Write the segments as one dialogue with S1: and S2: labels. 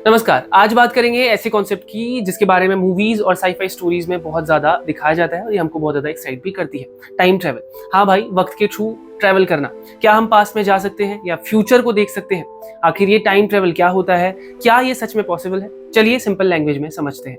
S1: नमस्कार। आज बात करेंगे ऐसे कॉन्सेप्ट की जिसके बारे में मूवीज और साई-फाई स्टोरीज में बहुत ज्यादा दिखाया जाता है और ये हमको बहुत ज्यादा एक्साइट भी करती है। Time travel. हाँ भाई, वक्त के थ्रू ट्रैवल करना। क्या हम पास्ट में जा सकते हैं या फ्यूचर को देख सकते हैं? आखिर ये टाइम ट्रैवल क्या होता है? क्या ये सच में पॉसिबल है? चलिए सिंपल लैंग्वेज में समझते हैं।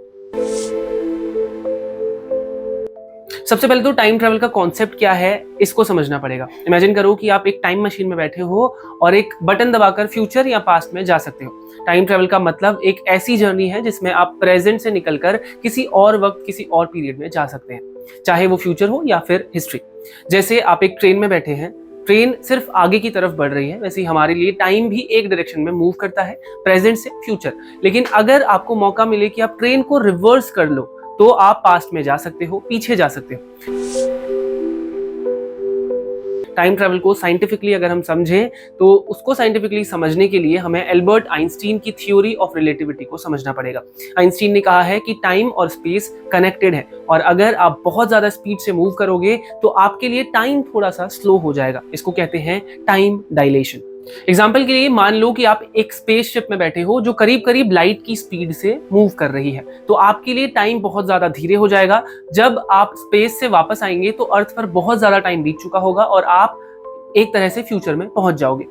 S1: सबसे पहले तो टाइम ट्रैवल का कॉन्सेप्ट क्या है इसको समझना पड़ेगा। इमेजिन करो कि आप एक टाइम मशीन में बैठे हो और एक बटन दबाकर फ्यूचर या पास्ट में जा सकते हो। टाइम ट्रैवल का मतलब एक ऐसी जर्नी है जिसमें आप प्रेजेंट से निकलकर किसी और वक्त, किसी और पीरियड में जा सकते हैं, चाहे वो फ्यूचर हो या फिर हिस्ट्री। जैसे आप एक ट्रेन में बैठे हैं, ट्रेन सिर्फ आगे की तरफ बढ़ रही है, वैसे ही हमारे लिए टाइम भी एक डायरेक्शन में मूव करता है, प्रेजेंट से फ्यूचर। लेकिन अगर आपको मौका मिले कि आप ट्रेन को रिवर्स कर लो तो आप पास्ट में जा सकते हो, पीछे जा सकते हो। टाइम ट्रैवल को साइंटिफिकली अगर हम समझें तो उसको साइंटिफिकली समझने के लिए हमें एल्बर्ट आइंस्टीन की थ्योरी ऑफ रिलेटिविटी को समझना पड़ेगा। आइंस्टीन ने कहा है कि टाइम और स्पेस कनेक्टेड है और अगर आप बहुत ज्यादा स्पीड से मूव करोगे तो आपके लिए टाइम थोड़ा सा स्लो हो जाएगा। इसको कहते हैं टाइम डायलेशन। एग्जाम्पल के लिए मान लो कि आप एक स्पेसशिप में बैठे हो जो करीब करीब लाइट की स्पीड से मूव कर रही है, तो आपके लिए टाइम बहुत ज्यादा धीरे हो जाएगा। जब आप स्पेस से वापस आएंगे तो अर्थ पर बहुत ज्यादा टाइम बीत चुका होगा और आप एक तरह से फ्यूचर में पहुंच जाओगे।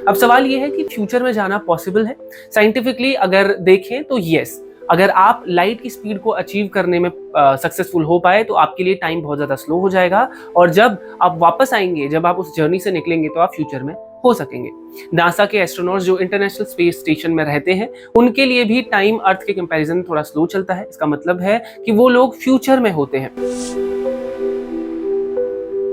S1: अब सवाल यह है कि फ्यूचर में जाना पॉसिबल है? साइंटिफिकली अगर देखें तो यस। अगर आप लाइट की स्पीड को अचीव करने में सक्सेसफुल हो पाए तो आपके लिए टाइम बहुत ज़्यादा स्लो हो जाएगा और जब आप वापस आएंगे, जब आप उस जर्नी से निकलेंगे तो आप फ्यूचर में हो सकेंगे। नासा के एस्ट्रोनॉट्स जो इंटरनेशनल स्पेस स्टेशन में रहते हैं, उनके लिए भी टाइम अर्थ के कंपैरिजन थोड़ा स्लो चलता है। इसका मतलब है कि वो लोग फ्यूचर में होते हैं।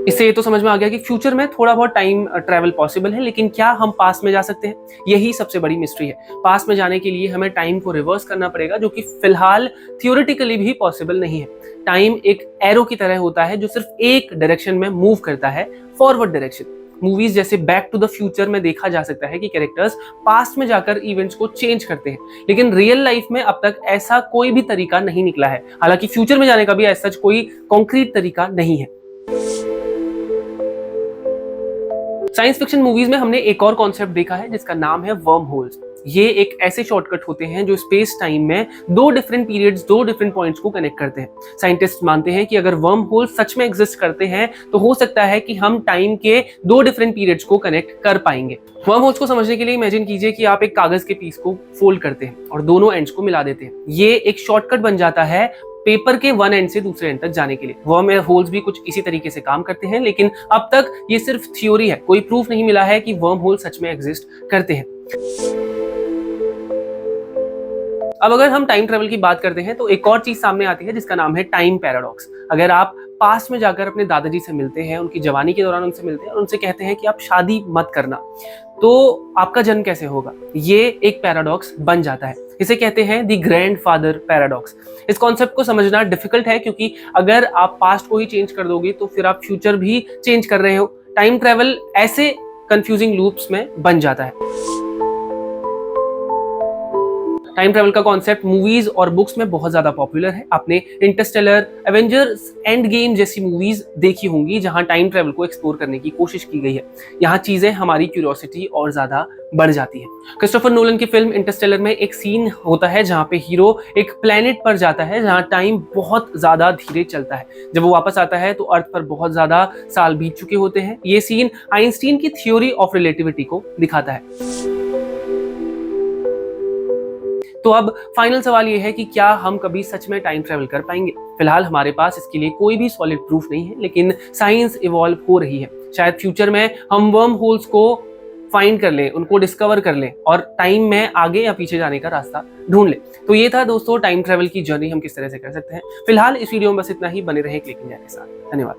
S1: इससे ये तो समझ में आ गया कि फ्यूचर में थोड़ा बहुत टाइम ट्रैवल पॉसिबल है, लेकिन क्या हम पास्ट में जा सकते हैं? यही सबसे बड़ी मिस्ट्री है। पास्ट में जाने के लिए हमें टाइम को रिवर्स करना पड़ेगा, जो कि फिलहाल थियोरेटिकली भी पॉसिबल नहीं है। टाइम एक एरो की तरह होता है जो सिर्फ एक डायरेक्शन में मूव करता है, फॉरवर्ड डायरेक्शन। मूवीज जैसे बैक टू द फ्यूचर में देखा जा सकता है कि कैरेक्टर्स पास्ट में जाकर इवेंट्स को चेंज करते हैं, लेकिन रियल लाइफ में अब तक ऐसा कोई भी तरीका नहीं निकला है। हालांकि फ्यूचर में जाने का भी ऐसा कोई कॉन्क्रीट तरीका नहीं है। साइंस फिक्शन मूवीज में हमने एक और कॉन्सेप्ट देखा है जिसका नाम है वर्म होल्स। ये एक ऐसे शॉर्टकट होते हैं जो स्पेस टाइम में दो डिफरेंट पीरियड्स, दो डिफरेंट पॉइंट्स को कनेक्ट करते हैं। साइंटिस्ट मानते हैं कि अगर वर्म होल्स सच में एग्जिस्ट करते हैं तो हो सकता है कि हम टाइम के दो डिफरेंट पीरियड्स को कनेक्ट कर पाएंगे। वर्म होल्स को समझने के लिए इमेजिन कीजिए कि आप एक कागज के पीस को फोल्ड करते हैं और दोनों एंड्स को मिला देते हैं। ये एक शॉर्टकट बन जाता है पेपर के वन एंड से दूसरे एंड तक जाने के लिए। वर्म होल्स भी कुछ इसी तरीके से काम करते हैं, लेकिन अब तक ये सिर्फ थ्योरी है, कोई प्रूफ नहीं मिला है कि वर्म होल सच में एग्जिस्ट करते हैं। अब अगर हम टाइम ट्रैवल की बात करते हैं तो एक और चीज सामने आती है जिसका नाम है टाइम पैराडॉक्स। अगर आप पास्ट में जाकर अपने दादाजी से मिलते हैं, उनकी जवानी के दौरान उनसे मिलते हैं और उनसे कहते हैं कि आप शादी मत करना, तो आपका जन्म कैसे होगा? ये एक पैराडॉक्स बन जाता है। इसे कहते हैं द ग्रैंडफादर पैराडॉक्स। इस कॉन्सेप्ट को समझना डिफिकल्ट है क्योंकि अगर आप पास्ट को ही चेंज कर दोगे तो फिर आप फ्यूचर भी चेंज कर रहे हो। टाइम ट्रैवल ऐसे कंफ्यूजिंग लूप्स में बन जाता है। टाइम ट्रैवल का कॉन्सेप्ट मूवीज और बुक्स में बहुत ज्यादा पॉपुलर है। आपने इंटरस्टेलर, एवेंजर्स एंड गेम जैसी मूवीज देखी होंगी जहां टाइम ट्रैवल को एक्सप्लोर करने की कोशिश की गई है। यहाँ चीजें हमारी क्यूरियोसिटी और ज्यादा बढ़ जाती है। क्रिस्टोफर नोलन की फिल्म इंटरस्टेलर में एक सीन होता है जहां पे हीरो एक प्लेनेट पर जाता है जहां टाइम बहुत ज्यादा धीरे चलता है। जब वो वापस आता है तो अर्थ पर बहुत ज्यादा साल बीत चुके होते हैं। ये सीन आइंस्टीन की थ्योरी ऑफ रिलेटिविटी को दिखाता है। तो अब फाइनल सवाल ये है कि क्या हम कभी सच में टाइम ट्रैवल कर पाएंगे? फिलहाल हमारे पास इसके लिए कोई भी सॉलिड प्रूफ नहीं है, लेकिन साइंस इवॉल्व हो रही है। शायद फ्यूचर में हम वर्म होल्स को फाइंड कर लें, उनको डिस्कवर कर लें और टाइम में आगे या पीछे जाने का रास्ता ढूंढ लें। तो ये था दोस्तों टाइम ट्रैवल की जर्नी हम किस तरह से कर सकते हैं। फिलहाल इस वीडियो में बस इतना ही। बने रहे क्लिक इंडिया के साथ। धन्यवाद।